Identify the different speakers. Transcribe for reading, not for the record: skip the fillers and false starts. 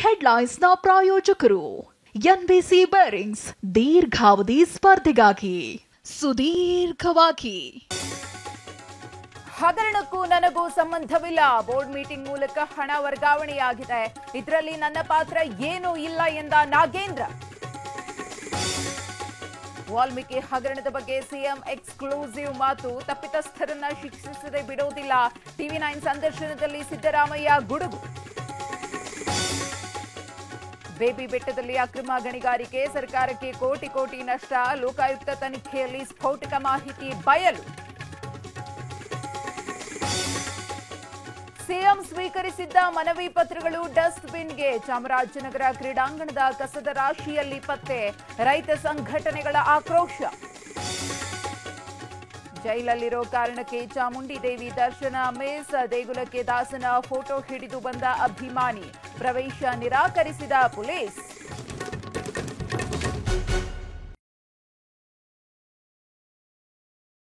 Speaker 1: ಹೆಡ್ಲೈನ್ಸ್ನ ಪ್ರಾಯೋಜಕರು NBC bearings ದೀರ್ಘಾವಧಿ ಸ್ಪರ್ಧೆಗಾಗಿ ಸುದೀರ್ಘವಾಗಿ.
Speaker 2: ಹಗರಣಕ್ಕೂ ನನಗೂ ಸಂಬಂಧವಿಲ್ಲ. ಬೋರ್ಡ್ ಮೀಟಿಂಗ್ ಮೂಲಕ ಹಣ ವರ್ಗಾವಣೆಯಾಗಿದೆ. ಇದರಲ್ಲಿ ನನ್ನ ಪಾತ್ರ ಏನೂ ಇಲ್ಲ ಎಂದ ನಾಗೇಂದ್ರ. ವಾಲ್ಮೀಕಿ ಹಗರಣದ ಬಗ್ಗೆ ಸಿಎಂ ಎಕ್ಸ್ಕ್ಲೂಸಿವ್ ಮಾತು. ತಪ್ಪಿತಸ್ಥರನ್ನ ಶಿಕ್ಷಿಸದೆ ಬಿಡೋದಿಲ್ಲ. ಟಿವಿ9 ಸಂದರ್ಶನದಲ್ಲಿ ಸಿದ್ದರಾಮಯ್ಯ ಗುಡುಗು. ಬೇಬಿ ಬೆಟ್ಟದಲ್ಲಿ ಅಕ್ರಮ ಗಣಿಗಾರಿಕೆ, ಸರ್ಕಾರಕ್ಕೆ ಕೋಟಿ ಕೋಟಿ ನಷ್ಟ. ಲೋಕಾಯುಕ್ತ ತನಿಖೆಯಲ್ಲಿ ಸ್ಫೋಟಕ ಮಾಹಿತಿ ಬಯಲು. ಸಿಎಂ ಸ್ವೀಕರಿಸಿದ್ದ ಮನವಿ ಪತ್ರಗಳು ಡಸ್ಟ್ ಬಿನ್ಗೆ. ಚಾಮರಾಜನಗರ ಕ್ರೀಡಾಂಗಣದ ಕಸದ ರಾಶಿಯಲ್ಲಿ ಪತ್ತೆ. ರೈತ ಸಂಘಟನೆಗಳ ಆಕ್ರೋಶ. ಜೈಲಲ್ಲಿರೋ ಕಾರಣಕ್ಕೆ ಚಾಮುಂಡಿ ದೇವಿ ದರ್ಶನ ಮಿಸ್. ದೇಗುಲಕ್ಕೆ ದಾಸನ ಫೋಟೋ ಹಿಡಿದು ಬಂದ ಅಭಿಮಾನಿ. ಪ್ರವೇಶ ನಿರಾಕರಿಸಿದ ಪೊಲೀಸ್.